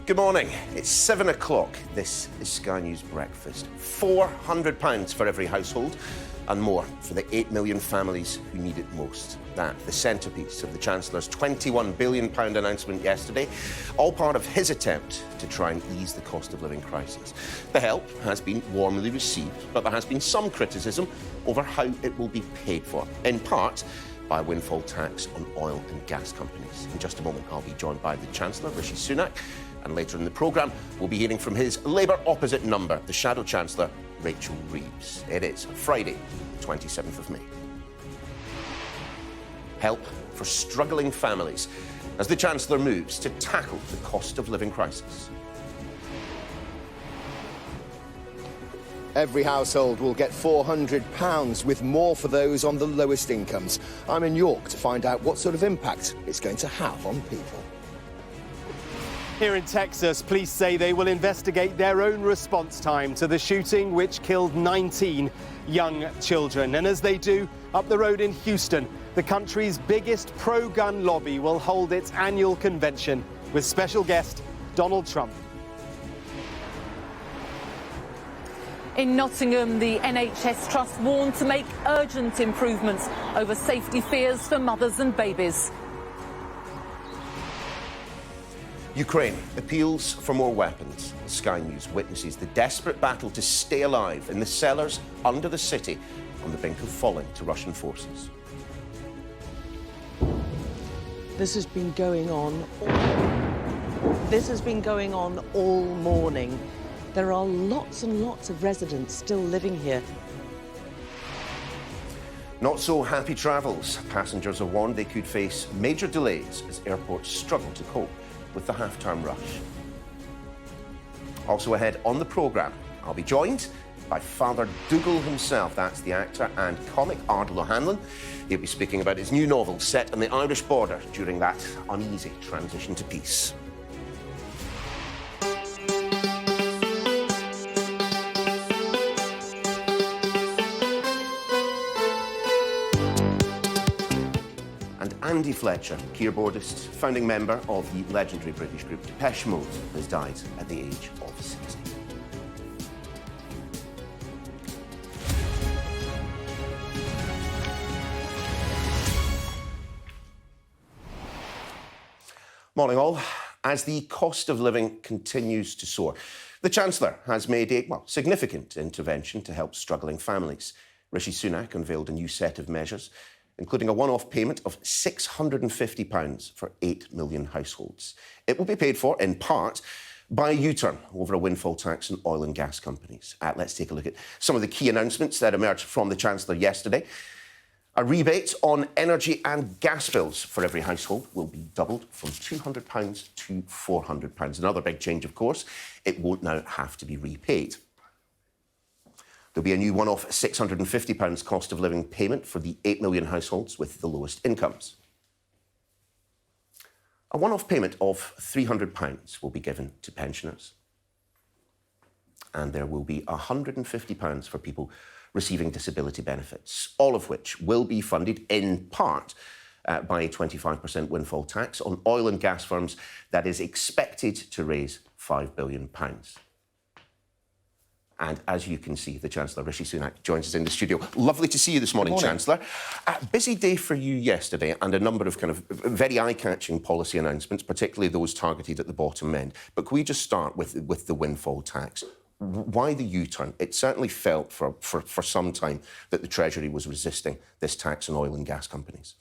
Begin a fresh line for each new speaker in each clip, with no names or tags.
Good morning. It's 7 o'clock. This is Sky News Breakfast. £400 for every household and more for the 8 million families who need it most. That, the centrepiece of the Chancellor's £21 billion announcement yesterday, all part of his attempt to try and ease the cost of living crisis. The help has been warmly received, but there has been some criticism over how it will be paid for, in part by a windfall tax on oil and gas companies. In just a moment, I'll be joined by the Chancellor, Rishi Sunak, and later in the programme, we'll be hearing from his Labour opposite number, the Shadow Chancellor, Rachel Reeves. It is Friday, 27th of May. Help for struggling families as the Chancellor moves to tackle the cost of living crisis.
Every household will get £400, with more for those on the lowest incomes. I'm in York to find out what sort of impact it's going to have on people.
Here in Texas, police say they will investigate their own response time to the shooting which killed 19 young children. And as they do, up the road in Houston, the country's biggest pro-gun lobby will hold its annual convention with special guest Donald Trump.
In Nottingham, the NHS Trust warned to make urgent improvements over safety fears for mothers and babies.
Ukraine appeals for more weapons. Sky News witnesses the desperate battle to stay alive in the cellars under the city on the brink of falling to Russian forces.
This has been going on all morning. There are lots and lots of residents still living here.
Not so happy travels. Passengers are warned they could face major delays as airports struggle to cope with the half-term rush. Also ahead on the programme, I'll be joined by Father Dougal himself. That's the actor and comic Ardal O'Hanlon. He'll be speaking about his new novel set on the Irish border during that uneasy transition to peace. Fletcher, keyboardist, founding member of the legendary British group Depeche Mode, has died at the age of 60. Morning all. As the cost of living continues to soar, the Chancellor has made a significant intervention to help struggling families. Rishi Sunak unveiled a new set of measures, including a one-off payment of £650 for 8 million households. It will be paid for, in part, by a U-turn over a windfall tax on oil and gas companies. Let's take a look at some of the key announcements that emerged from the Chancellor yesterday. A rebate on energy and gas bills for every household will be doubled from £200 to £400. Another big change, of course, it won't now have to be repaid. There'll be a new one-off £650 cost of living payment for the 8 million households with the lowest incomes. A one-off payment of £300 will be given to pensioners. And there will be £150 for people receiving disability benefits, all of which will be funded in part by a 25% windfall tax on oil and gas firms that is expected to raise £5 billion. And as you can see, the Chancellor, Rishi Sunak, joins us in the studio. Lovely to see you this morning, Chancellor. Busy day for you yesterday and a number of kind of very eye-catching policy announcements, particularly those targeted at the bottom end. But can we just start with the windfall tax? Why the U-turn? It certainly felt for some time that the Treasury was resisting this tax on oil and gas companies.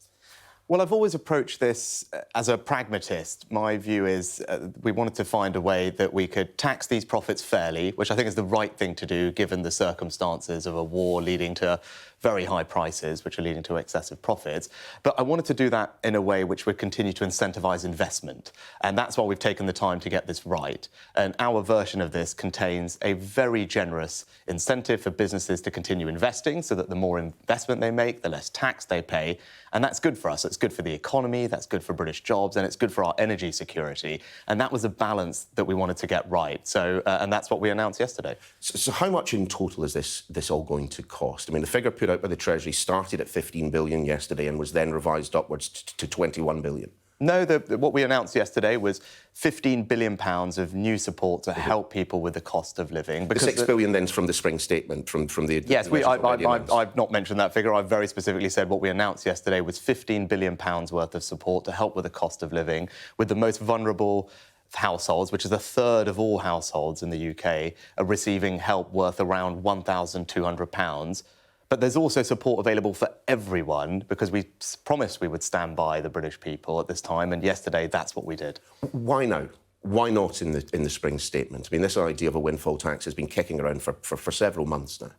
Well, I've always approached this as a pragmatist. My view is we wanted to find a way that we could tax these profits fairly, which I think is the right thing to do given the circumstances of a war leading to very high prices, which are leading to excessive profits. But I wanted to do that in a way which would continue to incentivise investment. And that's why we've taken the time to get this right. And our version of this contains a very generous incentive for businesses to continue investing so that the more investment they make, the less tax they pay. And that's good for us. It's good for the economy, that's good for British jobs, and it's good for our energy security. And that was a balance that we wanted to get right. So, and that's what we announced yesterday.
So how much in total is this all going to cost? I mean, the figure put out by the Treasury started at 15 billion yesterday and was then revised upwards to 21 billion.
No, what we announced yesterday was £15 billion of new support to help people with the cost of living.
The £6 billion then's from the spring statement, from the...
Yes, I've not mentioned that figure. I've very specifically said what we announced yesterday was £15 billion worth of support to help with the cost of living, with the most vulnerable households, which is a third of all households in the UK, are receiving help worth around £1,200. But there's also support available for everyone because we promised we would stand by the British people at this time, and yesterday that's what we did.
Why now? Why not in the spring statement? I mean, this idea of a windfall tax has been kicking around for several months now.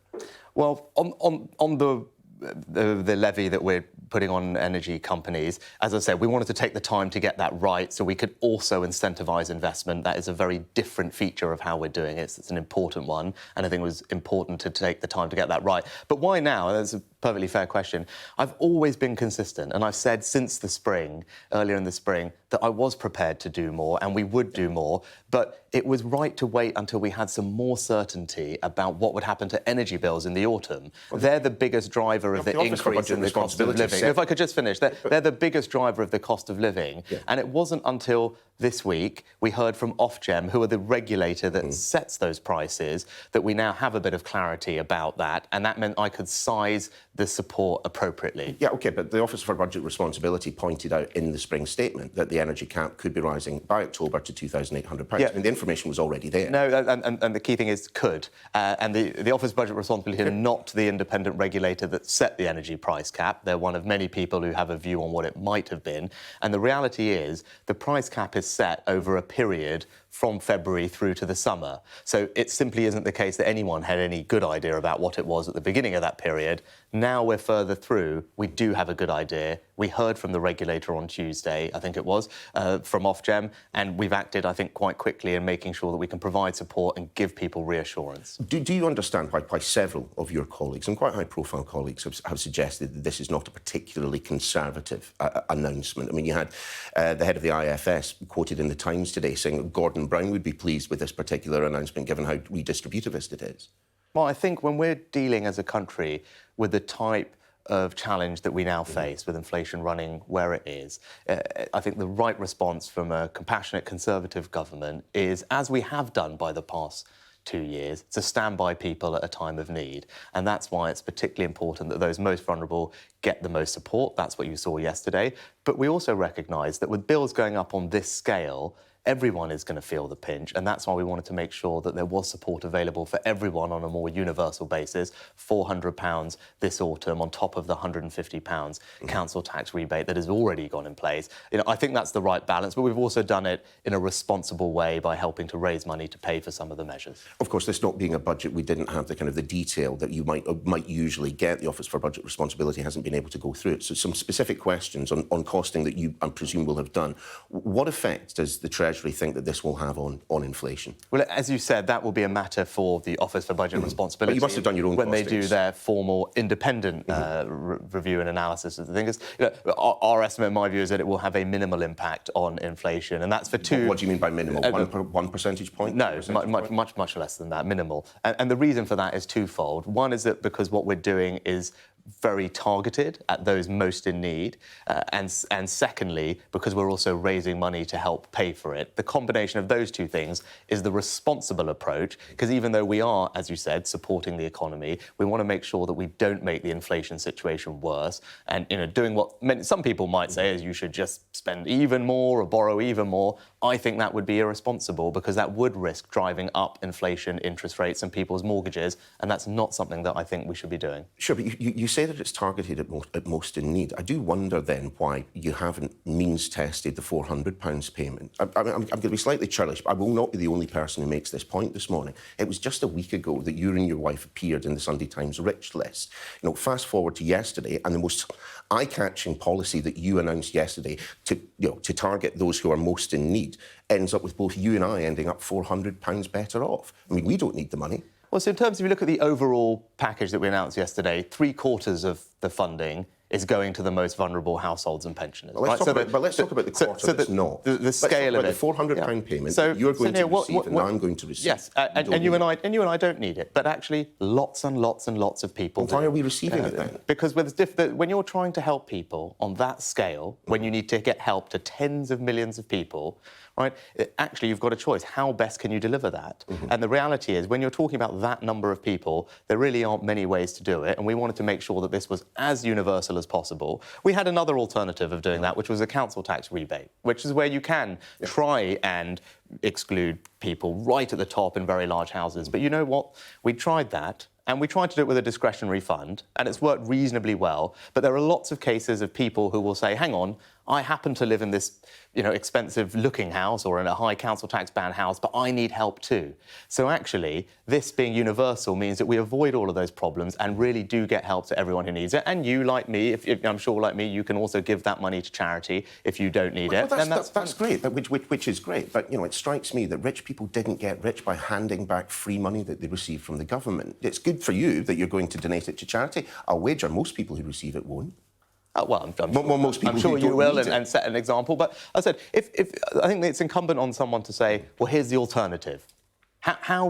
Well, on the levy that we're putting on energy companies, as I said, we wanted to take the time to get that right so we could also incentivise investment. That is a very different feature of how we're doing it. It's an important one, and I think it was important to take the time to get that right. But why now? That's a perfectly fair question. I've always been consistent, and I've said since the spring, earlier in the spring, that I was prepared to do more, and we would do more, but it was right to wait until we had some more certainty about what would happen to energy bills in the autumn. They're the biggest driver of the increase in the cost of living. If I could just finish, they're the biggest driver of the cost of living. Yeah. And it wasn't until this week we heard from Ofgem, who are the regulator that sets those prices, that we now have a bit of clarity about that, and that meant I could size the support appropriately.
Yeah, OK, but the Office for Budget Responsibility pointed out in the spring statement that the energy cap could be rising by October to £2,800. Yeah. I mean, the information was already there.
No, and the key thing is could. And the Office for Budget Responsibility are not the independent regulator that set the energy price cap. They're one of many people who have a view on what it might have been. And the reality is the price cap is set over a period from February through to the summer. So it simply isn't the case that anyone had any good idea about what it was at the beginning of that period. Now we're further through, we do have a good idea. We heard from the regulator on Tuesday, I think it was, from Ofgem, and we've acted, I think, quite quickly in making sure that we can provide support and give people reassurance.
Do you understand why several of your colleagues, and quite high-profile colleagues, have suggested that this is not a particularly conservative announcement? I mean, you had the head of the IFS quoted in the Times today saying that Gordon Brown would be pleased with this particular announcement, given how redistributivist it is.
Well, I think when we're dealing as a country with the type of challenge that we now face with inflation running where it is, I think the right response from a compassionate Conservative government is, as we have done by the past 2 years, to stand by people at a time of need. And that's why it's particularly important that those most vulnerable get the most support. That's what you saw yesterday. But we also recognise that with bills going up on this scale, everyone is going to feel the pinch, and that's why we wanted to make sure that there was support available for everyone on a more universal basis, £400 this autumn on top of the £150 council tax rebate that has already gone in place. You know, I think that's the right balance, but we've also done it in a responsible way by helping to raise money to pay for some of the measures.
Of course, this not being a budget, we didn't have the kind of the detail that you might usually get. The Office for Budget Responsibility hasn't been able to go through it. So some specific questions on costing that you, I presume, will have done. What effect does the Treasury think that this will have on inflation?
Well, as you said, that will be a matter for the Office for Budget Responsibility.
But you must have done your own
when
costings.
They do their formal independent review and analysis of the things. You know, our estimate, in my view, is that it will have a minimal impact on inflation, and that's for two...
What do you mean by minimal? One percentage point?
No, much less than that, minimal. And the reason for that is twofold. One is that because what we're doing is very targeted at those most in need, and secondly, because we're also raising money to help pay for it. The combination of those two things is the responsible approach, because even though we are, as you said, supporting the economy, we want to make sure that we don't make the inflation situation worse, and, you know, doing what some people might say is you should just spend even more or borrow even more. I think that would be irresponsible, because that would risk driving up inflation, interest rates and people's mortgages, and that's not something that I think we should be doing.
Sure, but you say that it's targeted at most in need. I do wonder then why you haven't means-tested the £400 payment. I'm going to be slightly churlish, but I will not be the only person who makes this point this morning. It was just a week ago that you and your wife appeared in the Sunday Times Rich list. You know, fast forward to yesterday, and the most eye-catching policy that you announced yesterday to target those who are most in need ends up with both you and I ending up £400 better off. I mean, we don't need the money.
Well, so in terms of, if you look at the overall package that we announced yesterday, 3/4 of the funding is going to the most vulnerable households and pensioners.
Well, let's talk about the quarter that's not.
The scale of it.
The £400 payment you're going to receive and I'm going to receive.
Yes, and you and I don't need it. But actually, lots and lots and lots of people.
Why are we receiving it then?
Because when you're trying to help people on that scale, when you need to get help to tens of millions of people, right? Actually, you've got a choice. How best can you deliver that? And the reality is, when you're talking about that number of people, there really aren't many ways to do it. And we wanted to make sure that this was as universal as possible. We had another alternative of doing that, which was a council tax rebate, which is where you can try and exclude people right at the top in very large houses. But you know what? We tried that. And we tried to do it with a discretionary fund, and it's worked reasonably well. But there are lots of cases of people who will say, hang on, I happen to live in this, expensive-looking house or in a high council tax ban house, but I need help too. So actually, this being universal means that we avoid all of those problems and really do get help to everyone who needs it. And you, like me, if I'm sure like me, you can also give that money to charity if you don't need it.
That's great, which is great. But, it strikes me that rich people didn't get rich by handing back free money that they received from the government. It's good for you that you're going to donate it to charity. I'll wager most people who receive it won't.
I'm sure you will and set an example. But as I said, if I think it's incumbent on someone to say, well, here's the alternative. How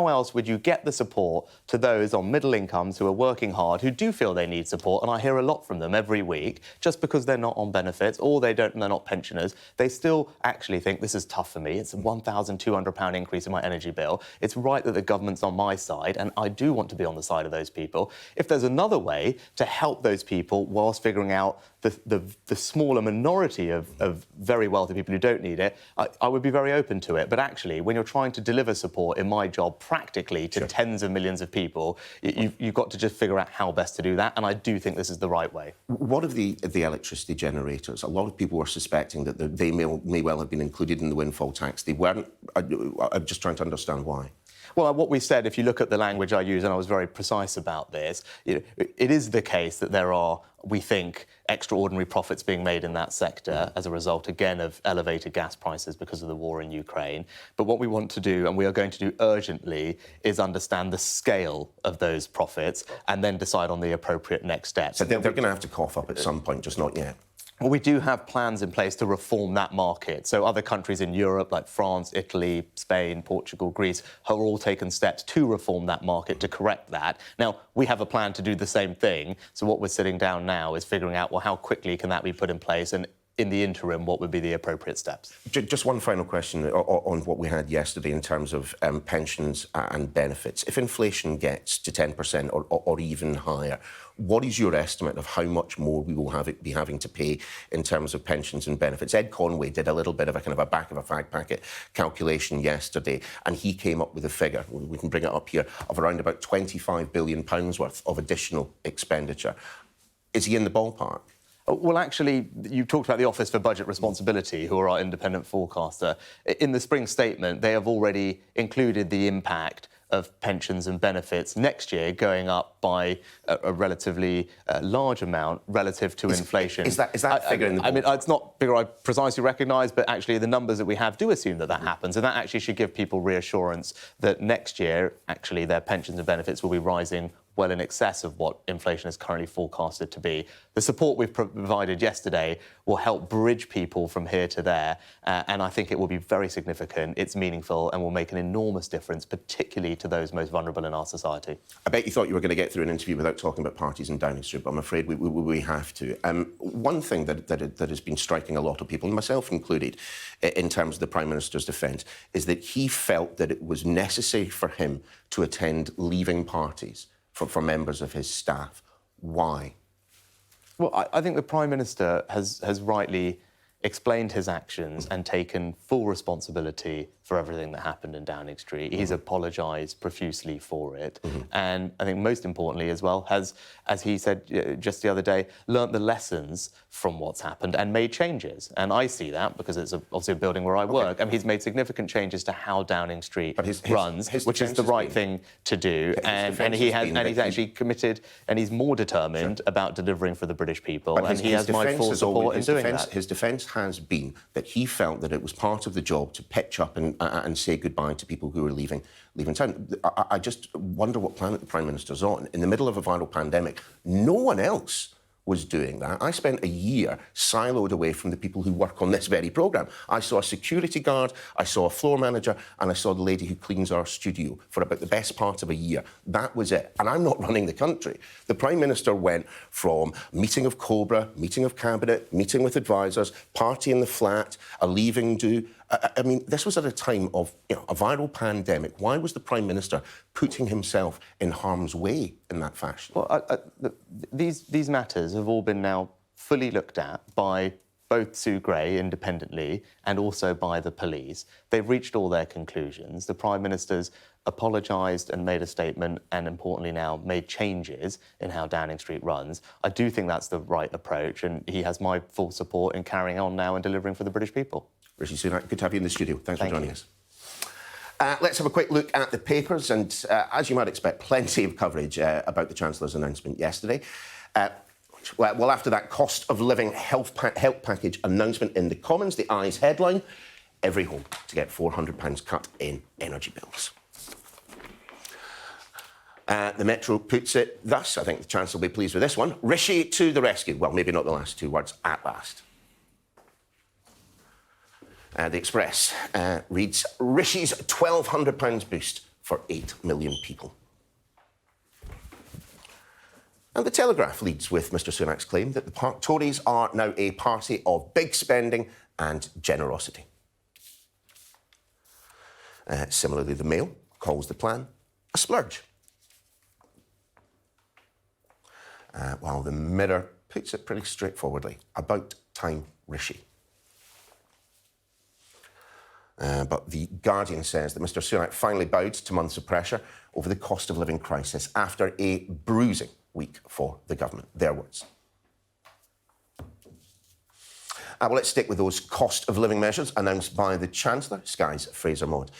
else would you get the support to those on middle incomes who are working hard, who do feel they need support? And I hear a lot from them every week, just because they're not on benefits or they're not pensioners. They still actually think this is tough for me. It's a £1,200 increase in my energy bill. It's right that the government's on my side, and I do want to be on the side of those people. If there's another way to help those people whilst figuring out the smaller minority of very wealthy people who don't need it, I would be very open to it. But actually, when you're trying to deliver support in my job practically to tens of millions of people, you've got to just figure out how best to do that, and I do think this is the right way.
What of the electricity generators? A lot of people were suspecting that they may well have been included in the windfall tax. They weren't. I'm just trying to understand why.
Well, what we said, if you look at the language I use, and I was very precise about this, it is the case that there are, we think, extraordinary profits being made in that sector as a result, again, of elevated gas prices because of the war in Ukraine. But what we want to do, and we are going to do urgently, is understand the scale of those profits and then decide on the appropriate next steps.
So they're going to have to cough up at some point, just not yet.
Well, we do have plans in place to reform that market. So other countries in Europe, like France, Italy, Spain, Portugal, Greece, have all taken steps to reform that market, to correct that. Now, we have a plan to do the same thing. So what we're sitting down now is figuring out, well, how quickly can that be put in place? And in the interim, what would be the appropriate steps?
Just one final question on what we had yesterday in terms of pensions and benefits. If inflation gets to 10% or even higher, what is your estimate of how much more we will be having to pay in terms of pensions and benefits? Ed Conway did a little bit of a kind of a back of a fag packet calculation yesterday, and he came up with a figure, we can bring it up here, of around about £25 billion worth of additional expenditure. Is he in the ballpark?
Well, actually, you talked about the Office for Budget Responsibility, who are our independent forecaster. In the spring statement, they have already included the impact of pensions and benefits next year going up by a relatively large amount relative to inflation.
Is that figure in the ballpark?
I mean, it's not a figure I precisely recognise, but actually the numbers that we have do assume that happens, and that actually should give people reassurance that next year, actually, their pensions and benefits will be rising well in excess of what inflation is currently forecasted to be. The support we've provided yesterday will help bridge people from here to there, and I think it will be very significant, it's meaningful, and will make an enormous difference, particularly to those most vulnerable in our society.
I bet you thought you were going to get through an interview without talking about parties in Downing Street, but I'm afraid we have to. One thing that has been striking a lot of people, and myself included, in terms of the Prime Minister's defence, is that he felt that it was necessary for him to attend leaving parties for members of his staff. Why?
Well, I think the Prime Minister has rightly explained his actions and taken full responsibility for everything that happened in Downing Street. He's apologised profusely for it. And I think most importantly as well, has, as he said just the other day, learnt the lessons from what's happened and made changes. And I see that because it's obviously a building where I work. And he's made significant changes to how Downing Street runs, which is the right thing to do. And he's actually committed, and he's more determined about delivering for the British people. And he has my full support in doing that.
His defence has been that he felt that it was part of the job to pitch up and say goodbye to people who are leaving town. I just wonder what planet the Prime Minister's on. In the middle of a viral pandemic, no one else was doing that. I spent a year siloed away from the people who work on this very programme. I saw a security guard, I saw a floor manager, and I saw the lady who cleans our studio for about the best part of a year. That was it. And I'm not running the country. The Prime Minister went from meeting of Cobra, meeting of Cabinet, meeting with advisors, party in the flat, a leaving do. I mean, this was at a time of a viral pandemic. Why was the Prime Minister putting himself in harm's way in that fashion?
Well, these matters have all been now fully looked at by both Sue Gray independently and also by the police. They've reached all their conclusions. The Prime Minister's apologised and made a statement and, importantly now, made changes in how Downing Street runs. I do think that's the right approach, and he has my full support in carrying on now and delivering for the British people.
Rishi Sunak, good to have you in the studio. Thanks for joining us. Let's have a quick look at the papers, and as you might expect, plenty of coverage about the Chancellor's announcement yesterday. Well, after that cost of living help package announcement in the Commons, the Eye's headline, every home to get £400 cut in energy bills. The Metro puts it thus, I think the Chancellor will be pleased with this one, Rishi to the rescue. Well, maybe not the last two words, at last. The Express reads, Rishi's £1,200 boost for 8 million people. And the Telegraph leads with Mr Sunak's claim that the Tories are now a party of big spending and generosity. Similarly, the Mail calls the plan a splurge. While the Mirror puts it pretty straightforwardly, about time, Rishi. But the Guardian says that Mr Sunak finally bowed to months of pressure over the cost of living crisis after a bruising week for the government. Their words. Well, let's stick with those cost of living measures announced by the Chancellor, Sky's Fraser Mode,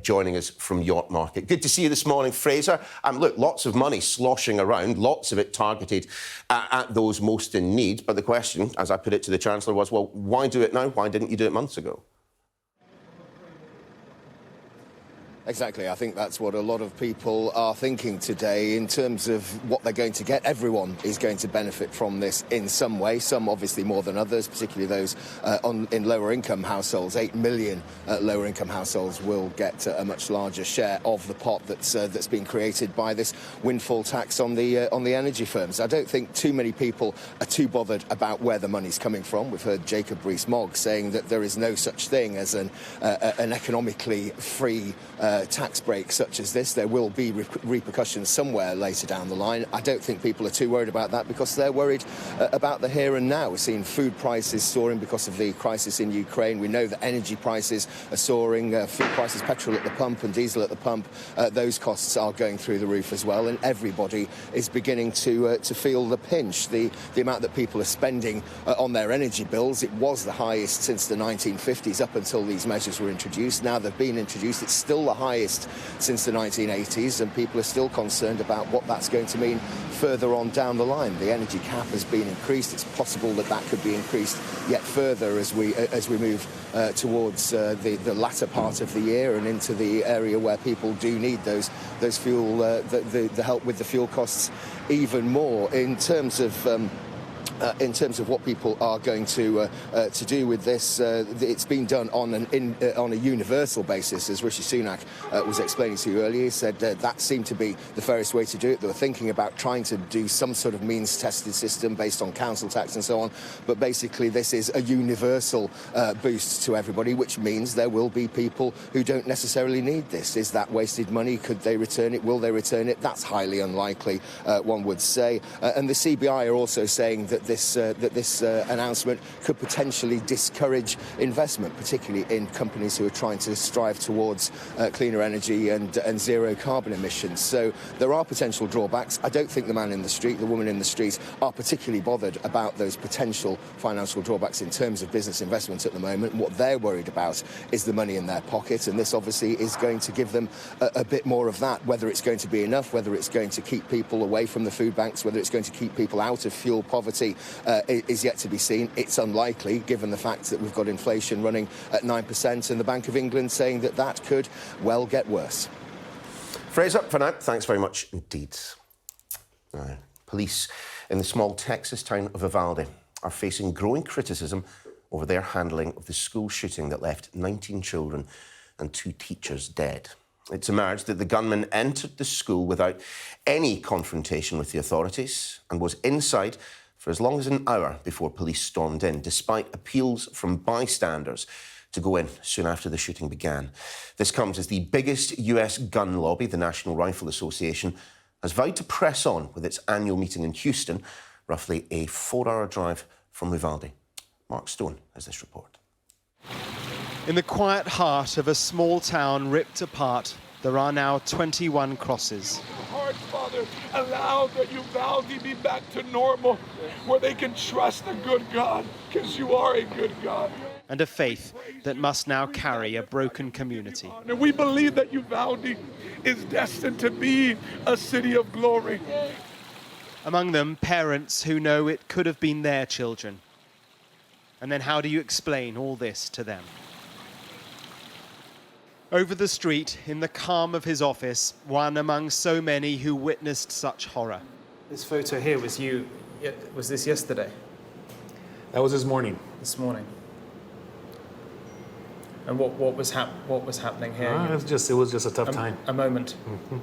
joining us from York Market. Good to see you this morning, Fraser. Look, lots of money sloshing around, lots of it targeted at those most in need. But the question, as I put it to the Chancellor, was, well, why do it now? Why didn't you do it months ago?
Exactly. I think that's what a lot of people are thinking today in terms of what they're going to get. Everyone is going to benefit from this in some way, some obviously more than others, particularly those in lower-income households. 8 million lower-income households will get a much larger share of the pot that's been created by this windfall tax on the energy firms. I don't think too many people are too bothered about where the money's coming from. We've heard Jacob Rees-Mogg saying that there is no such thing as an economically free tax break such as this. There will be repercussions somewhere later down the line. I don't think people are too worried about that because they're worried about the here and now. We're seeing food prices soaring because of the crisis in Ukraine. We know that energy prices are soaring, food prices, petrol at the pump and diesel at the pump. Those costs are going through the roof as well, and everybody is beginning to feel the pinch. The amount that people are spending on their energy bills, it was the highest since the 1950s up until these measures were introduced. Now they've been introduced, it's still the highest since the 1980s, and people are still concerned about what that's going to mean further on down the line. The energy cap has been increased. It's possible that that could be increased yet further as we move towards the latter part of the year and into the area where people do need those fuel, the help with the fuel costs even more. In terms of what people are going to do with this, it's been done on a universal basis, as Rishi Sunak was explaining to you earlier. He said that seemed to be the fairest way to do it. They were thinking about trying to do some sort of means-tested system based on council tax and so on. But basically, this is a universal boost to everybody, which means there will be people who don't necessarily need this. Is that wasted money? Could they return it? Will they return it? That's highly unlikely, one would say. And the CBI are also saying that this announcement could potentially discourage investment, particularly in companies who are trying to strive towards cleaner energy and zero carbon emissions. So there are potential drawbacks. I don't think the man in the street, the woman in the street, are particularly bothered about those potential financial drawbacks in terms of business investment at the moment. What they're worried about is the money in their pocket, and this obviously is going to give them a bit more of that. Whether it's going to be enough, whether it's going to keep people away from the food banks, whether it's going to keep people out of fuel poverty, is yet to be seen. It's unlikely, given the fact that we've got inflation running at 9% and the Bank of England saying that that could well get worse.
Fraser, for now, thanks very much indeed. Police in the small Texas town of Uvalde are facing growing criticism over their handling of the school shooting that left 19 children and 2 teachers dead. It's emerged that the gunman entered the school without any confrontation with the authorities and was inside for as long as an hour before police stormed in, despite appeals from bystanders to go in soon after the shooting began. This comes as the biggest US gun lobby, the National Rifle Association, has vowed to press on with its annual meeting in Houston, roughly a 4-hour drive from Uvalde. Mark Stone has this report.
In the quiet heart of a small town ripped apart, there are now 21 crosses.
Hearts, Father, allow the Uvalde be back to normal, where they can trust a good God, because you are a good God.
And a faith that must now carry a broken community.
And we believe that Uvalde is destined to be a city of glory.
Among them, parents who know it could have been their children. And then how do you explain all this to them? Over the street, in the calm of his office, one among so many who witnessed such horror.
This photo here was you. Was this yesterday?
That was this morning.
This morning. And what was happening here?
It was just a tough time.
A moment.
Mm-hmm.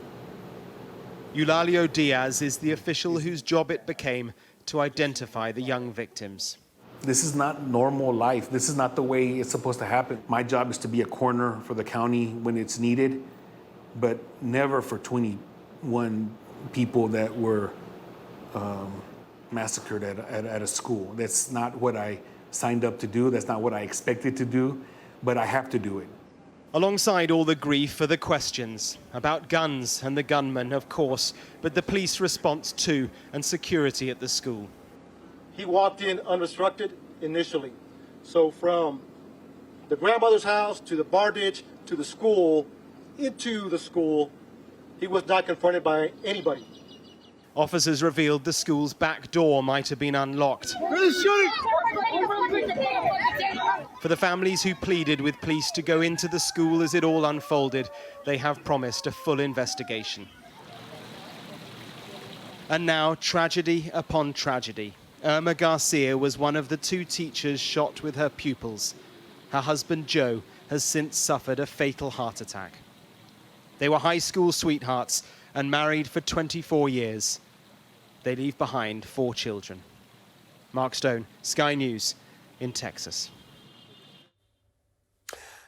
Eulalio Diaz is the official whose job it became to identify the young victims.
This is not normal life. This is not the way it's supposed to happen. My job is to be a corner for the county when it's needed, but never for 21 people that were massacred at a school. That's not what I signed up to do. That's not what I expected to do, but I have to do it.
Alongside all the grief are the questions about guns and the gunman, of course, but the police response to and security at the school.
He walked in unobstructed initially. So from the grandmother's house to the bar ditch to the school, into the school, he was not confronted by anybody.
Officers revealed the school's back door might have been unlocked. For the families who pleaded with police to go into the school as it all unfolded, they have promised a full investigation. And now, tragedy upon tragedy. Irma Garcia was one of the 2 teachers shot with her pupils. Her husband, Joe, has since suffered a fatal heart attack. They were high school sweethearts and married for 24 years. They leave behind 4 children. Mark Stone, Sky News in Texas.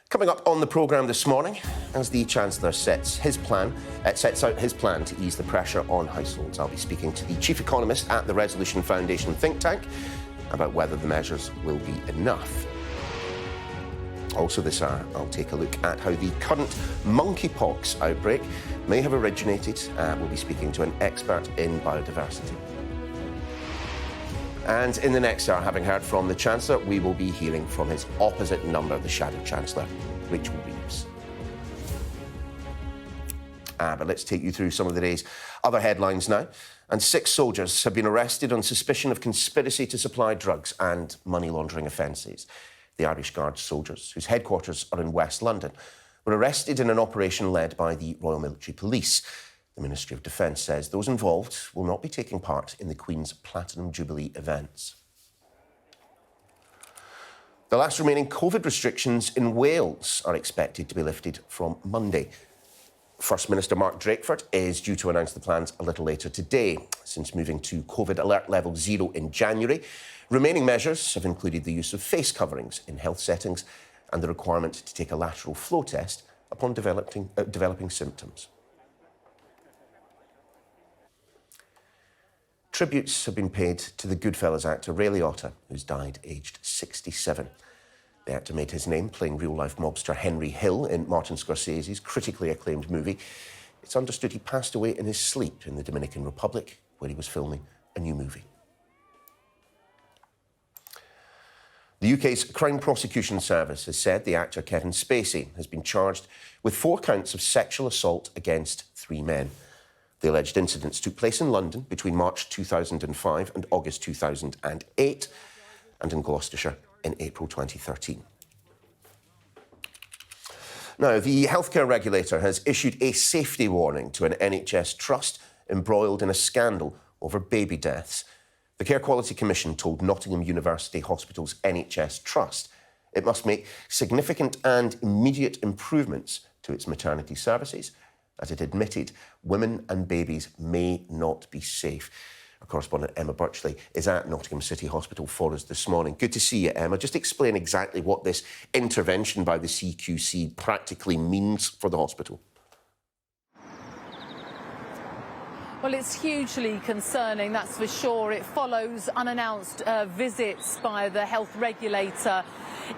Coming up on the programme this morning, as the Chancellor sets out his plan to ease the pressure on households, I'll be speaking to the Chief Economist at the Resolution Foundation think tank about whether the measures will be enough. Also this hour, I'll take a look at how the current monkeypox outbreak may have originated. We'll be speaking to an expert in biodiversity. And in the next hour, having heard from the Chancellor, we will be hearing from his opposite number, the Shadow Chancellor, Rachel Reeves. But let's take you through some of the day's other headlines now. And 6 soldiers have been arrested on suspicion of conspiracy to supply drugs and money laundering offences. The Irish Guard soldiers, whose headquarters are in West London, were arrested in an operation led by the Royal Military Police. The Ministry of Defence says those involved will not be taking part in the Queen's Platinum Jubilee events. The last remaining COVID restrictions in Wales are expected to be lifted from Monday. First Minister Mark Drakeford is due to announce the plans a little later today. Since moving to COVID alert level 0 in January, remaining measures have included the use of face coverings in health settings and the requirement to take a lateral flow test upon developing symptoms. Tributes have been paid to the Goodfellas actor Ray Liotta, who's died aged 67. The actor made his name playing real-life mobster Henry Hill in Martin Scorsese's critically acclaimed movie. It's understood he passed away in his sleep in the Dominican Republic, where he was filming a new movie. The UK's Crown Prosecution Service has said the actor Kevin Spacey has been charged with 4 counts of sexual assault against 3 men. The alleged incidents took place in London between March 2005 and August 2008, and in Gloucestershire in April 2013. Now, the healthcare regulator has issued a safety warning to an NHS trust embroiled in a scandal over baby deaths. The Care Quality Commission told Nottingham University Hospital's NHS Trust it must make significant and immediate improvements to its maternity services, as it admitted women and babies may not be safe. Our correspondent Emma Birchley is at Nottingham City Hospital for us this morning. Good to see you, Emma. Just explain exactly what this intervention by the CQC practically means for the hospital.
Well, it's hugely concerning, that's for sure. It follows unannounced visits by the health regulator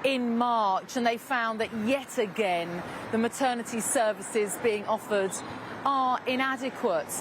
in March, and they found that yet again the maternity services being offered are inadequate,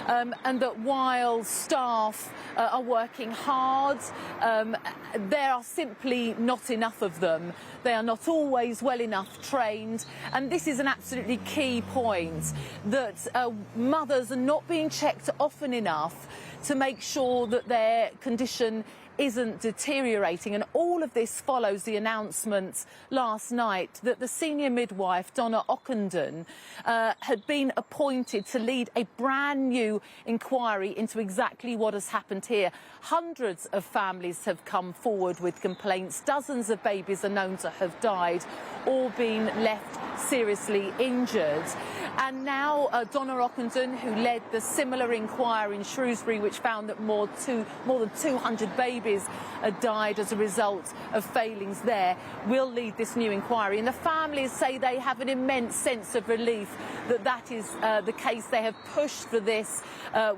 and that while staff are working hard, there are simply not enough of them. They are not always well enough trained, and this is an absolutely key point, that mothers are not being checked often enough to make sure that their condition isn't deteriorating. And all of this follows the announcement last night that the senior midwife, Donna Ockenden, had been appointed to lead a brand new inquiry into exactly what has happened here. Hundreds of families have come forward with complaints. Dozens of babies are known to have died or been left seriously injured. And now Donna Ockenden, who led the similar inquiry in Shrewsbury, which found that more than 200 babies had died as a result of failings there, will lead this new inquiry. And the families say they have an immense sense of relief that that is the case. They have pushed for this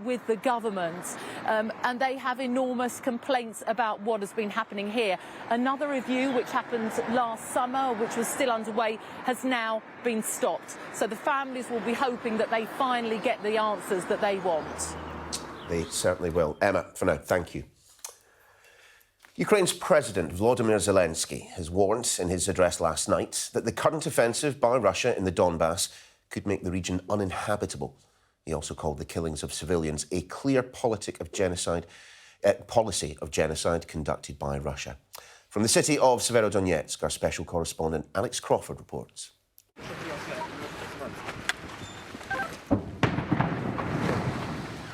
with the government, and they have enormous complaints about what has been happening here. Another review, which happened last summer, which was still underway, has now been stopped. So the families will be hoping that they finally get the answers that they want.
They certainly will. Emma, for now, thank you. Ukraine's President Volodymyr Zelensky has warned in his address last night that the current offensive by Russia in the Donbass could make the region uninhabitable. He also called the killings of civilians a clear policy of genocide conducted by Russia. From the city of Severodonetsk, our special correspondent Alex Crawford reports.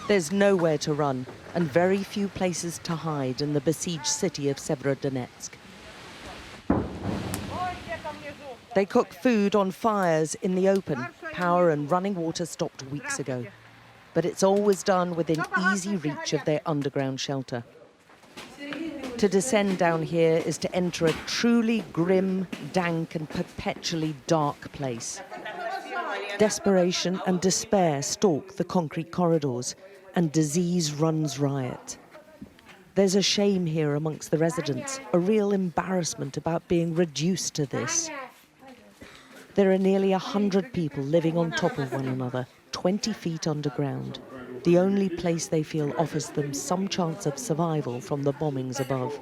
There's nowhere to run and very few places to hide in the besieged city of Severodonetsk. They cook food on fires in the open. Power and running water stopped weeks ago. But it's always done within easy reach of their underground shelter. To descend down here is to enter a truly grim, dank and perpetually dark place. Desperation and despair stalk the concrete corridors, and disease runs riot. There's a shame here amongst the residents, a real embarrassment about being reduced to this. There are nearly 100 people living on top of one another, 20 feet underground, the only place they feel offers them some chance of survival from the bombings above.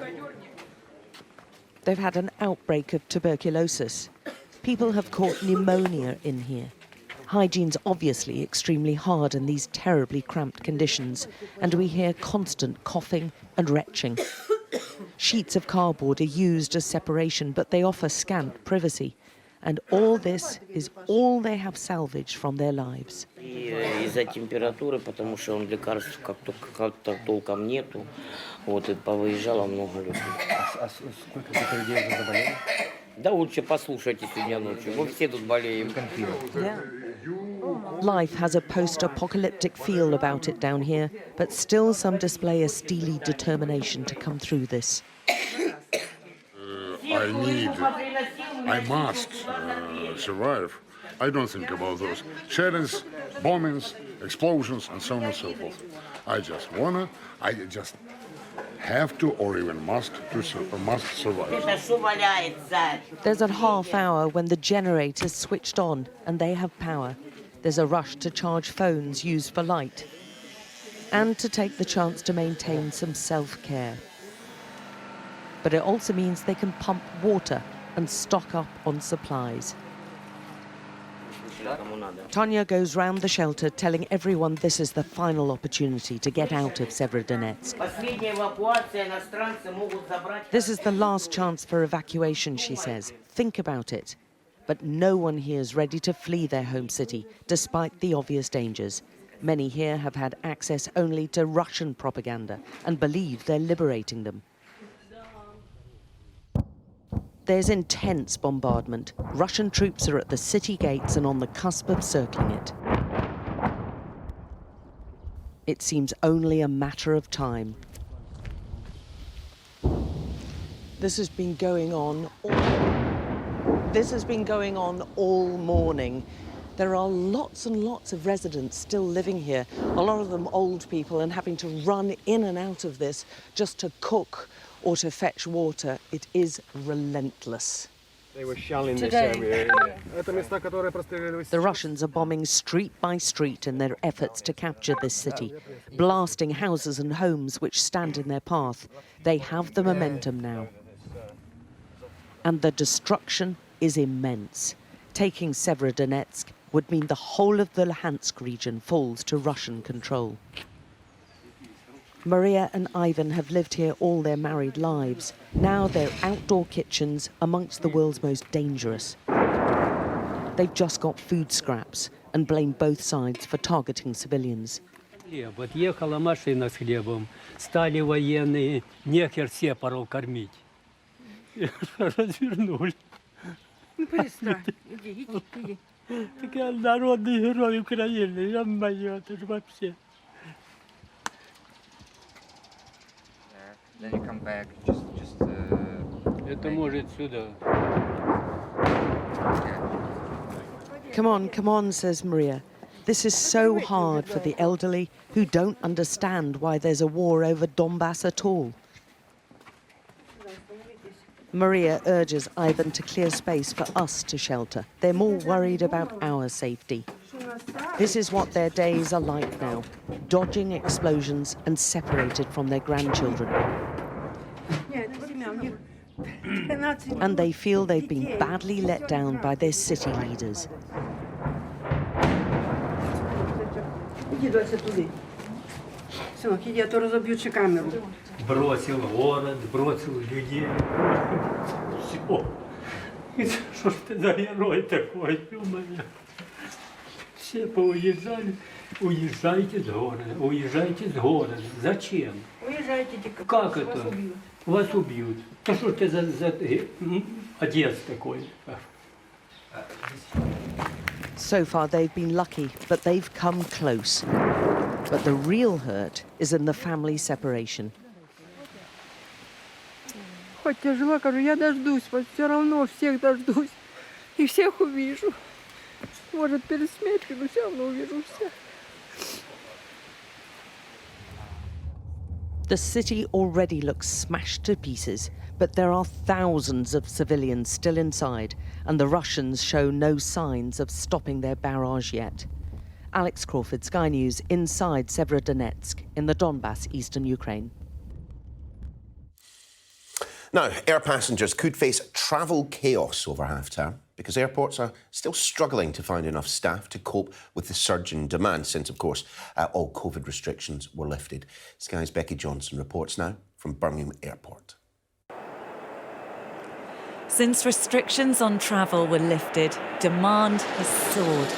They've had an outbreak of tuberculosis. People have caught pneumonia in here. Hygiene's obviously extremely hard in these terribly cramped conditions, and we hear constant coughing and retching. Sheets of cardboard are used as separation, but they offer scant privacy. And all this is all they have salvaged from their lives.
Из-за температуры, потому что он лекарств как-то толком нету, вот и повыезжало много людей. А сколько людей уже заболели? Да лучше послушайте сегодня ночью. Мы все тут болеем.
Life has a post-apocalyptic feel about it down here, but still some display a steely determination to come through this.
I must survive. I don't think about those shellings, bombings, explosions, and so on and so forth. I just have to, or even must survive.
There's a half hour when the generator's switched on and they have power. There's a rush to charge phones used for light and to take the chance to maintain some self-care. But it also means they can pump water and stock up on supplies. Tanya goes round the shelter telling everyone this is the final opportunity to get out of Severodonetsk. This is the last chance for evacuation, she says. Think about it. But no one here is ready to flee their home city, despite the obvious dangers. Many here have had access only to Russian propaganda and believe they're liberating them. There's intense bombardment. Russian troops are at the city gates and on the cusp of circling it. It seems only a matter of time. This has been going on all morning. There are lots and lots of residents still living here, a lot of them old people, and having to run in and out of this just to cook or to fetch water. It is relentless.
They were shelling this area.
The Russians are bombing street by street in their efforts to capture this city, blasting houses and homes which stand in their path. They have the momentum now. And the destruction is immense. Taking Severodonetsk would mean the whole of the Luhansk region falls to Russian control. Maria and Ivan have lived here all their married lives. Now they're outdoor kitchens amongst the world's most dangerous. They've just got food scraps and blame both sides for targeting civilians.
Вот ехала машина с хлебом, стали военные, нехер сепаров кормить. Развернули.
Ну перестань, иди.
Такая народный герой Украины, я мою, это же вообще.
Then you come back, just.
Это может сюда.
Come on, says Maria. This is so hard for the elderly who don't understand why there's a war over Donbass at all. Maria urges Ivan to clear space for us to shelter. They're more worried about our safety. This is what their days are like now, dodging explosions and separated from their grandchildren. And they feel they've been badly let down by their city leaders.
Бросил город, бросил людей. Все. Что ж ты за герой такой, ё-моё? Все поуезжали. Уезжайте с города. Зачем?
Уезжайте,
как это? Вас убьют. Да что ты за отец такой?
So far they've been lucky, but they've come close. But the real hurt is in the family separation.
Хоть тяжело, говорю, я дождусь, вот все равно всех дождусь и всех увижу. Может, перед смертью, но все равно увижу всех.
The city already looks smashed to pieces, but there are thousands of civilians still inside, and the Russians show no signs of stopping their barrage yet. Alex Crawford, Sky News, inside Severodonetsk in the Donbass, eastern Ukraine.
Now, air passengers could face travel chaos over half-term because airports are still struggling to find enough staff to cope with the surge in demand since, of course, all COVID restrictions were lifted. Sky's Becky Johnson reports now from Birmingham Airport.
Since restrictions on travel were lifted, demand has soared.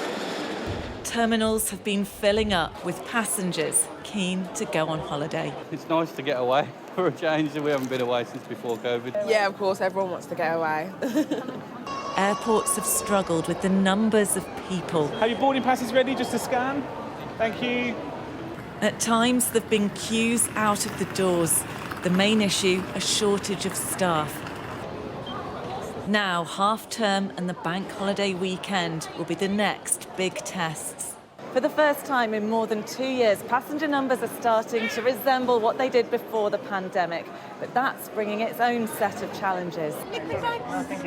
Terminals have been filling up with passengers keen to go on holiday.
It's nice to get away for a change. We haven't been away since before COVID.
Yeah, of course, everyone wants to get away.
Airports have struggled with the numbers of people.
Have your boarding passes ready just to scan? Thank you.
At times, there have been queues out of the doors. The main issue, a shortage of staff. Now, half-term and the bank holiday weekend will be the next big tests. For the first time in more than 2 years, passenger numbers are starting to resemble what they did before the pandemic. But that's bringing its own set of challenges.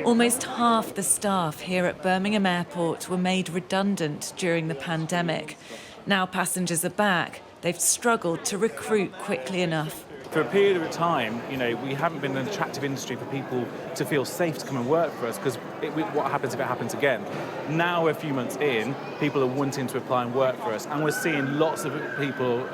Almost half the staff here at Birmingham Airport were made redundant during the pandemic. Now passengers are back. They've struggled to recruit quickly enough.
For a period of time, we haven't been an attractive industry for people to feel safe to come and work for us because what happens if it happens again? Now, a few months in, people are wanting to apply and work for us, and we're seeing lots of people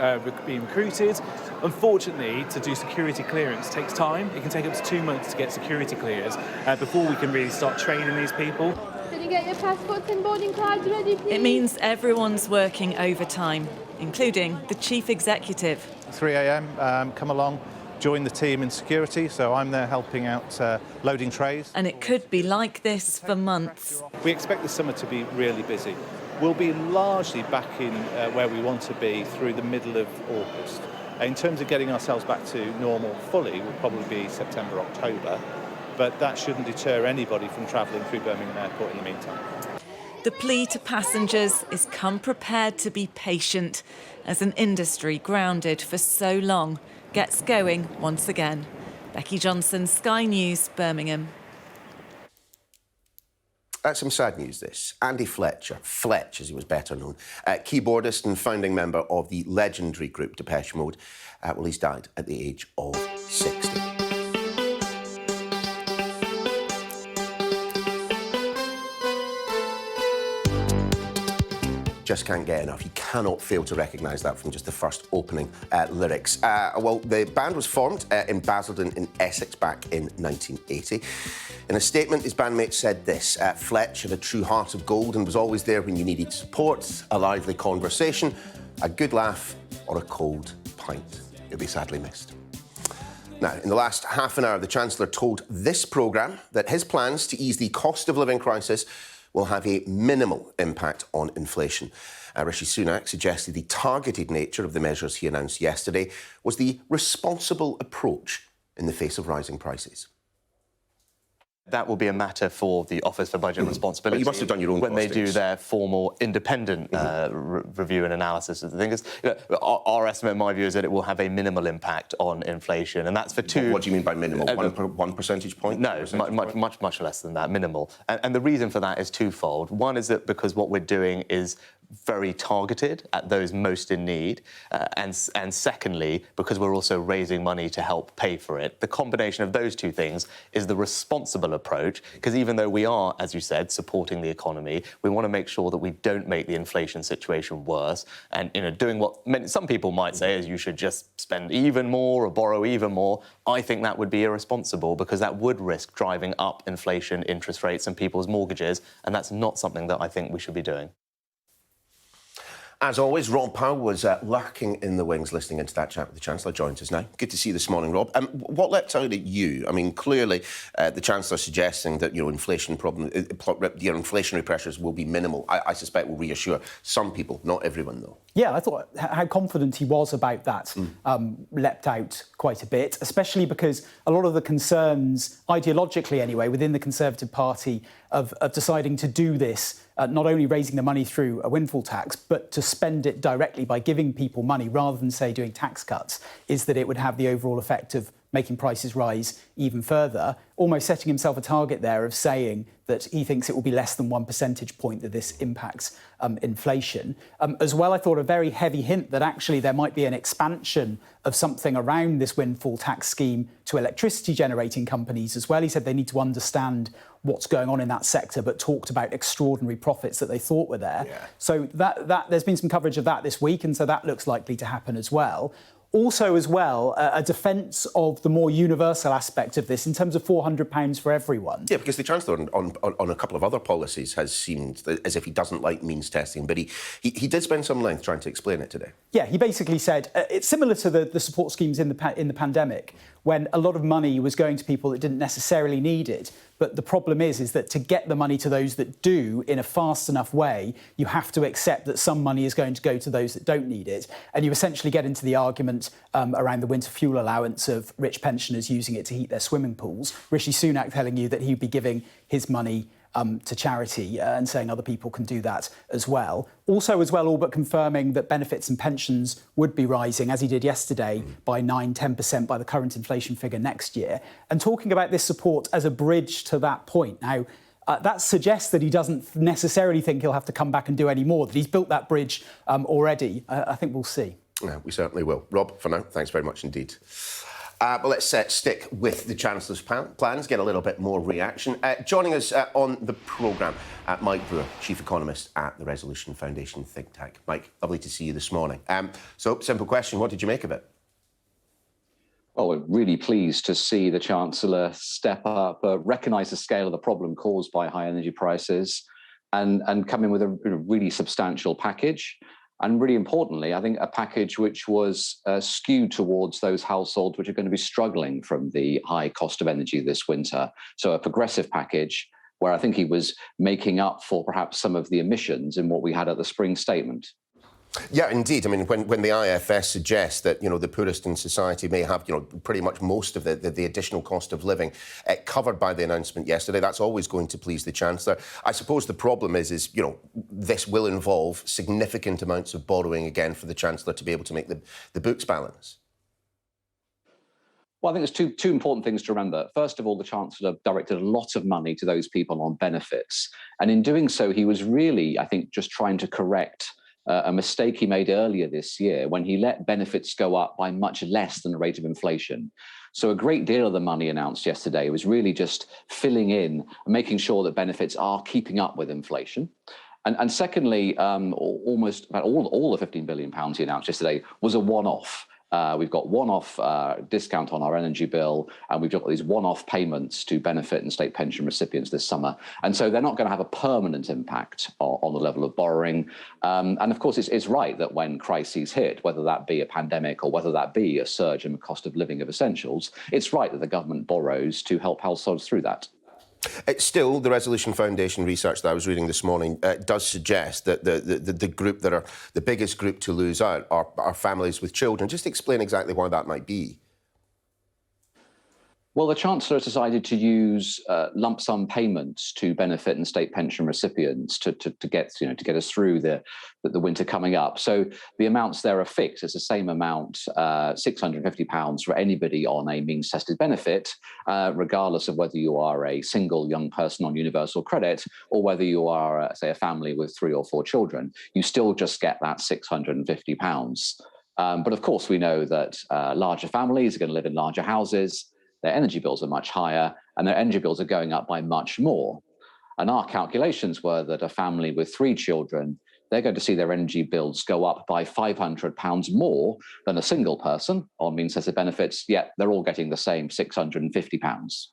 being recruited. Unfortunately, to do security clearance takes time. It can take up to 2 months to get security clears before we can really start training these people.
Can you get your passports and boarding cards ready, please?
It means everyone's working overtime. including the chief executive.
3 a.m, come along, join the team in security, so I'm there helping out loading trays.
And it could be like this for months.
We expect the summer to be really busy. We'll be largely back in where we want to be through the middle of August. In terms of getting ourselves back to normal fully, will probably be September, October, but that shouldn't deter anybody from travelling through Birmingham Airport in the meantime.
The plea to passengers is come prepared to be patient as an industry grounded for so long gets going once again. Becky Johnson, Sky News, Birmingham.
Some sad news, this. Andy Fletcher, Fletch as he was better known, keyboardist and founding member of the legendary group Depeche Mode, well, he's died at the age of 60. Just can't get enough. You cannot fail to recognise that from just the first opening lyrics. Well, the band was formed in Basildon in Essex back in 1980. In a statement, his bandmates said this: Fletch had a true heart of gold and was always there when you needed support, a lively conversation, a good laugh or a cold pint. He'll be sadly missed. Now, in the last half an hour, the Chancellor told this programme that his plans to ease the cost of living crisis will have a minimal impact on inflation. Rishi Sunak suggested the targeted nature of the measures he announced yesterday was the responsible approach in the face of rising prices.
That will be a matter for the Office for Budget and Responsibility.
But you must have done your own
when
costings.
they do their formal independent review and analysis of the things. Our estimate, in my view, is that it will have a minimal impact on inflation, and that's for two.
What do you mean by minimal? One percentage point?
No, much less than that. Minimal, and the reason for that is twofold. One is that because what we're doing is very targeted at those most in need, and secondly, because we're also raising money to help pay for it. The combination of those two things is the responsible approach, because even though we are, as you said, supporting the economy, we want to make sure that we don't make the inflation situation worse, and doing what some people might say is you should just spend even more or borrow even more. I think that would be irresponsible, because that would risk driving up inflation, interest rates and people's mortgages, and that's not something that I think we should be doing.
As always, Rob Powell was lurking in the wings listening into that chat with the Chancellor. Joins us now. Good to see you this morning, Rob. What leapt out at you? I mean, clearly, the Chancellor suggesting that, inflation inflationary pressures will be minimal. I suspect will reassure some people, not everyone, though.
Yeah, I thought how confident he was about that leapt out quite a bit, especially because a lot of the concerns, ideologically anyway, within the Conservative Party of deciding to do this, not only raising the money through a windfall tax, but to spend it directly by giving people money rather than, say, doing tax cuts, is that it would have the overall effect of making prices rise even further, almost setting himself a target there of saying that he thinks it will be less than 1 percentage point that this impacts inflation. As well, I thought a very heavy hint that actually there might be an expansion of something around this windfall tax scheme to electricity generating companies as well. He said they need to understand what's going on in that sector, but talked about extraordinary profits that they thought were there. Yeah. So that there's been some coverage of that this week, and so that looks likely to happen as well. Also, as well, a defence of the more universal aspect of this in terms of £400 for everyone.
Yeah, because the Chancellor on a couple of other policies has seemed as if he doesn't like means testing, but he did spend some length trying to explain it today.
Yeah, he basically said it's similar to the support schemes in the pandemic, when a lot of money was going to people that didn't necessarily need it. But the problem is that to get the money to those that do in a fast enough way, you have to accept that some money is going to go to those that don't need it. And you essentially get into the argument around the winter fuel allowance of rich pensioners using it to heat their swimming pools. Rishi Sunak telling you that he'd be giving his money to charity and saying other people can do that as well. Also, as well, all but confirming that benefits and pensions would be rising, as he did yesterday, by 9-10% by the current inflation figure next year. And talking about this support as a bridge to that point. Now, that suggests that he doesn't necessarily think he'll have to come back and do any more, that he's built that bridge already. I think we'll see.
Yeah, we certainly will. Rob, for now, thanks very much indeed. But let's stick with the Chancellor's plans, get a little bit more reaction. Joining us on the programme, Mike Brewer, Chief Economist at the Resolution Foundation think tank. Mike, lovely to see you this morning. So, simple question, what did you make of it?
Well, we're really pleased to see the Chancellor step up, recognise the scale of the problem caused by high energy prices and come in with a really substantial package. And really importantly, I think a package which was skewed towards those households which are going to be struggling from the high cost of energy this winter. So a progressive package where I think he was making up for perhaps some of the omissions in what we had at the spring statement.
Yeah, indeed. I mean, when the IFS suggests that, the poorest in society may have, pretty much most of the additional cost of living covered by the announcement yesterday, that's always going to please the Chancellor. I suppose the problem is this will involve significant amounts of borrowing again for the Chancellor to be able to make the books balance.
Well, I think there's two important things to remember. First of all, the Chancellor directed a lot of money to those people on benefits. And in doing so, he was really, I think, just trying to correct a mistake he made earlier this year when he let benefits go up by much less than the rate of inflation. So a great deal of the money announced yesterday was really just filling in and making sure that benefits are keeping up with inflation. And secondly, almost about all the £15 billion he announced yesterday was a one-off. We've got one-off discount on our energy bill, and we've got these one-off payments to benefit and state pension recipients this summer. And so they're not going to have a permanent impact on the level of borrowing. And of course, it's right that when crises hit, whether that be a pandemic or whether that be a surge in the cost of living of essentials, it's right that the government borrows to help households through that.
Still, the Resolution Foundation research that I was reading this morning does suggest that the group that are the biggest group to lose out are families with children. Just explain exactly why that might be.
Well, the Chancellor has decided to use lump sum payments to benefit and state pension recipients to get us through the winter coming up. So the amounts there are fixed. It's the same amount, £650 for anybody on a means-tested benefit, regardless of whether you are a single young person on universal credit or whether you are, say, a family with 3 or 4 children. You still just get that £650. But of course, we know that larger families are going to live in larger houses. Their energy bills are much higher, and their energy bills are going up by much more. And our calculations were that a family with 3 children, they're going to see their energy bills go up by £500 more than a single person on means-tested benefits, yet they're all getting the same £650.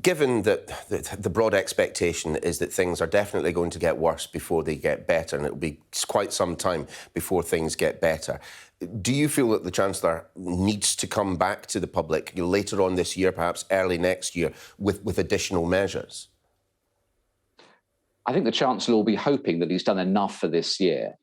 Given that the broad expectation is that things are definitely going to get worse before they get better, and it will be quite some time before things get better, do you feel that the Chancellor needs to come back to the public later on this year, perhaps early next year, with additional measures?
I think the Chancellor will be hoping that he's done enough for this year.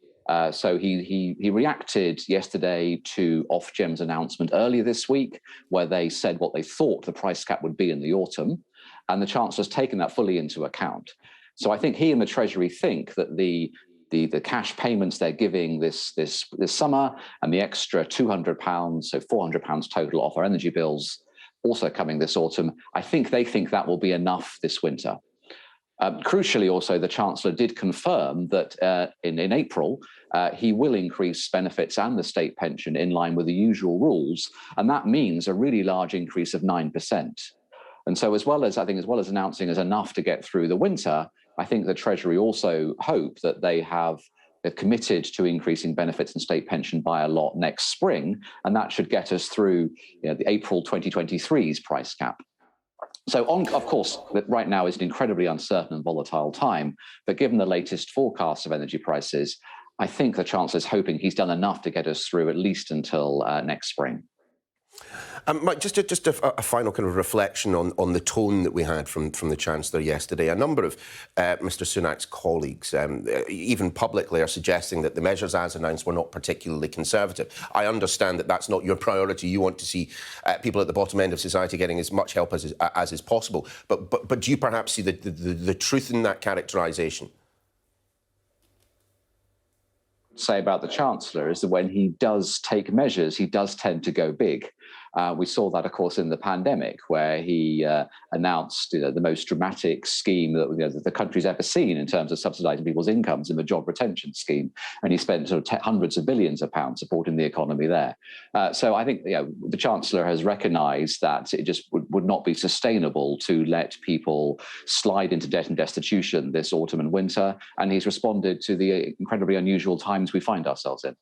So he reacted yesterday to Ofgem's announcement earlier this week, where they said what they thought the price cap would be in the autumn, and the Chancellor's taken that fully into account. So I think he and the Treasury think that the cash payments they're giving this summer and the extra £200, so £400 total off our energy bills, also coming this autumn, they think that will be enough this winter. Crucially, also, the Chancellor did confirm that in April, he will increase benefits and the state pension in line with the usual rules, and that means a really large increase of 9%. And so as well as announcing as enough to get through the winter, I think the Treasury also hope that they're committed to increasing benefits and state pension by a lot next spring, and that should get us through the April 2023's price cap. So, of course, right now is an incredibly uncertain and volatile time, but given the latest forecasts of energy prices, I think the Chancellor is hoping he's done enough to get us through at least until next spring.
Mike, just a final kind of reflection on the tone that we had from the Chancellor yesterday. A number of Mr Sunak's colleagues, even publicly, are suggesting that the measures as announced were not particularly conservative. I understand that that's not your priority. You want to see people at the bottom end of society getting as much help as is possible. But do you perhaps see the truth in that characterisation?
Say about the Chancellor is that when he does take measures, he does tend to go big. We saw that, of course, in the pandemic, where he announced the most dramatic scheme that the country's ever seen in terms of subsidising people's incomes in the job retention scheme. And he spent hundreds of billions of pounds supporting the economy there. So I think the Chancellor has recognised that it just would not be sustainable to let people slide into debt and destitution this autumn and winter. And he's responded to the incredibly unusual times we find ourselves in.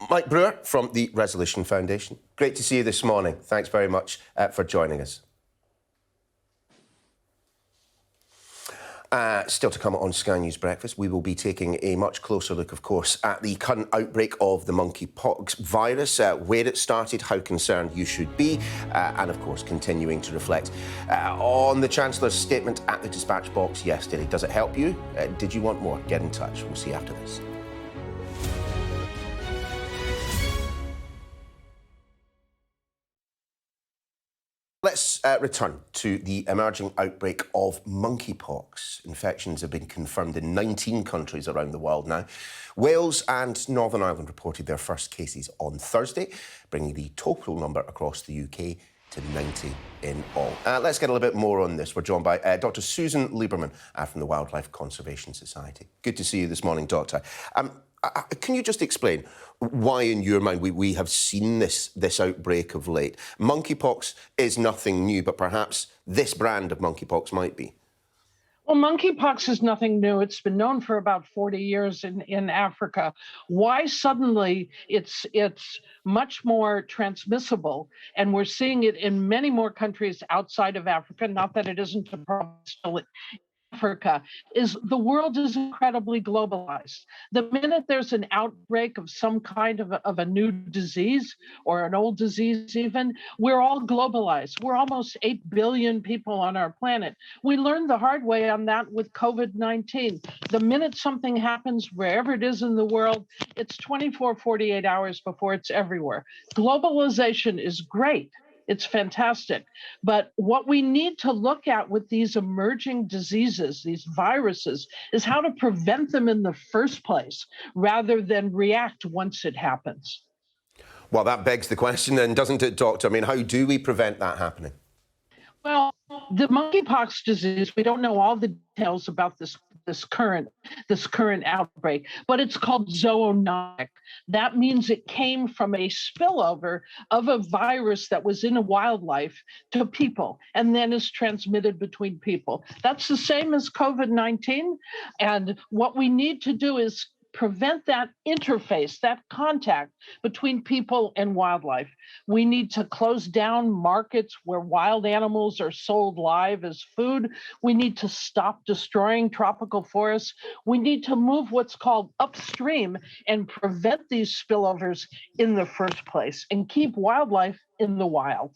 Mike Brewer from the Resolution Foundation. Great to see you this morning. Thanks very much for joining us. Still to come on Sky News Breakfast, we will be taking a much closer look, of course, at the current outbreak of the monkeypox virus, where it started, how concerned you should be, and, of course, continuing to reflect on the Chancellor's statement at the dispatch box yesterday. Does it help you? Did you want more? Get in touch. We'll see you after this. Let's return to the emerging outbreak of monkeypox. Infections have been confirmed in 19 countries around the world now. Wales and Northern Ireland reported their first cases on Thursday, bringing the total number across the UK to 90 in all. Let's get a little bit more on this. We're joined by Dr. Susan Lieberman from the Wildlife Conservation Society. Good to see you this morning, Doctor. Can you just explain why, in your mind, we have seen this outbreak of late? Monkeypox is nothing new, but perhaps this brand of monkeypox might be.
Well, monkeypox is nothing new. It's been known for about 40 years in Africa. Why suddenly it's much more transmissible, and we're seeing it in many more countries outside of Africa, not that it isn't a problem still Africa, is the world is incredibly globalized. The minute there's an outbreak of some kind of a new disease or an old disease even, we're all globalized. We're almost 8 billion people on our planet. We learned the hard way on that with COVID-19. The minute something happens wherever it is in the world, it's 24, 48 hours before it's everywhere. Globalization is great. It's fantastic. But what we need to look at with these emerging diseases, these viruses, is how to prevent them in the first place rather than react once it happens.
Well, that begs the question then, doesn't it, Doctor? I mean, how do we prevent that happening?
Well, the monkeypox disease, we don't know all the details about this current outbreak, but it's called zoonotic. That means it came from a spillover of a virus that was in a wildlife to people and then is transmitted between people. That's the same as COVID-19. And what we need to do is prevent that interface, that contact between people and wildlife. We need to close down markets where wild animals are sold live as food. We need to stop destroying tropical forests. We need to move what's called upstream and prevent these spillovers in the first place and keep wildlife in the wild.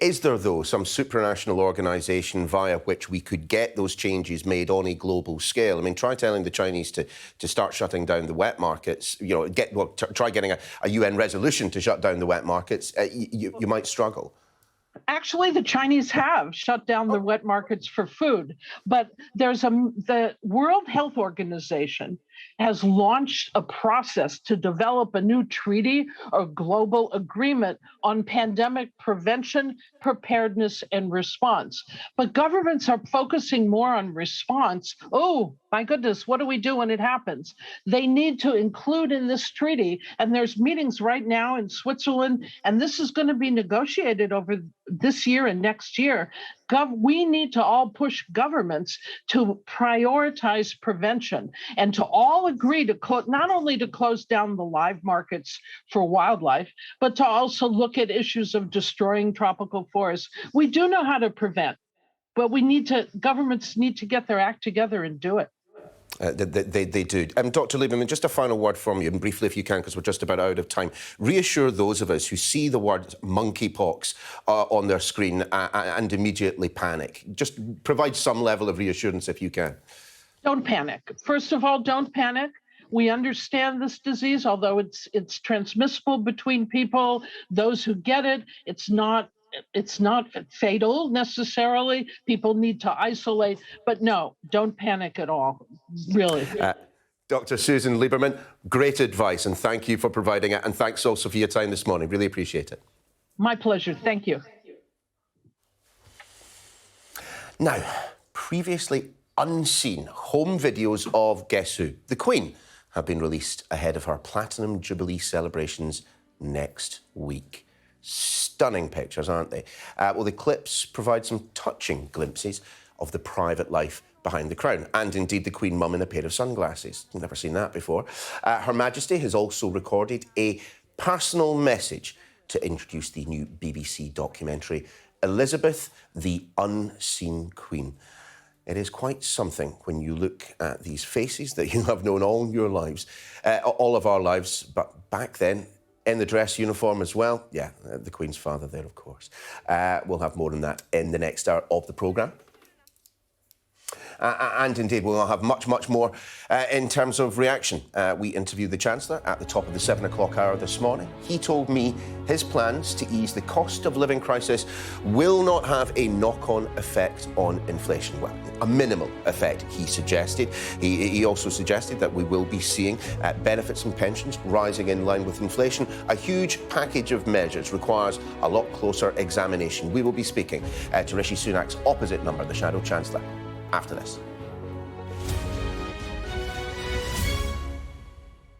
Is there, though, some supranational organisation via which we could get those changes made on a global scale? I mean, try telling the Chinese to start shutting down the wet markets. You know, try getting a UN resolution to shut down the wet markets. You might struggle.
Actually, the Chinese have shut down the wet markets for food, but the World Health Organization has launched a process to develop a new treaty or global agreement on pandemic prevention, preparedness, and response. But governments are focusing more on response. Oh, my goodness, what do we do when it happens? They need to include in this treaty, and there's meetings right now in Switzerland, and this is going to be negotiated over this year and next year. We need to all push governments to prioritize prevention and to all agree to not only to close down the live markets for wildlife, but to also look at issues of destroying tropical forests. We do know how to prevent, but governments need to get their act together and do it.
They do. Dr. Lieberman, just a final word from you, and briefly if you can, because we're just about out of time. Reassure those of us who see the word monkeypox on their screen and immediately panic. Just provide some level of reassurance if you can.
Don't panic. First of all, don't panic. We understand this disease, although it's transmissible between people. Those who get it, it's not fatal necessarily. People need to isolate, but no, don't panic at all, really.
Dr. Susan Lieberman, great advice, and thank you for providing it, and thanks also for your time this morning. Really appreciate it.
My pleasure. Thank you.
Now, previously unseen home videos of Guess Who? The Queen have been released ahead of her Platinum Jubilee celebrations next week. Stunning pictures, aren't they? Well, the clips provide some touching glimpses of the private life behind the crown, and indeed the Queen Mum in a pair of sunglasses. Never seen that before. Her Majesty has also recorded a personal message to introduce the new BBC documentary, Elizabeth, the Unseen Queen. It is quite something when you look at these faces that you have known all your lives, all of our lives, but back then, in the dress uniform as well. Yeah, the Queen's father there, of course. We'll have more on that in the next hour of the programme. And indeed, we'll have much, much more in terms of reaction. We interviewed the Chancellor at the top of the 7 o'clock hour this morning. He told me his plans to ease the cost of living crisis will not have a knock-on effect on inflation. Well, a minimal effect, he suggested. He also suggested that we will be seeing benefits and pensions rising in line with inflation. A huge package of measures requires a lot closer examination. We will be speaking to Rishi Sunak's opposite number, the Shadow Chancellor, after this.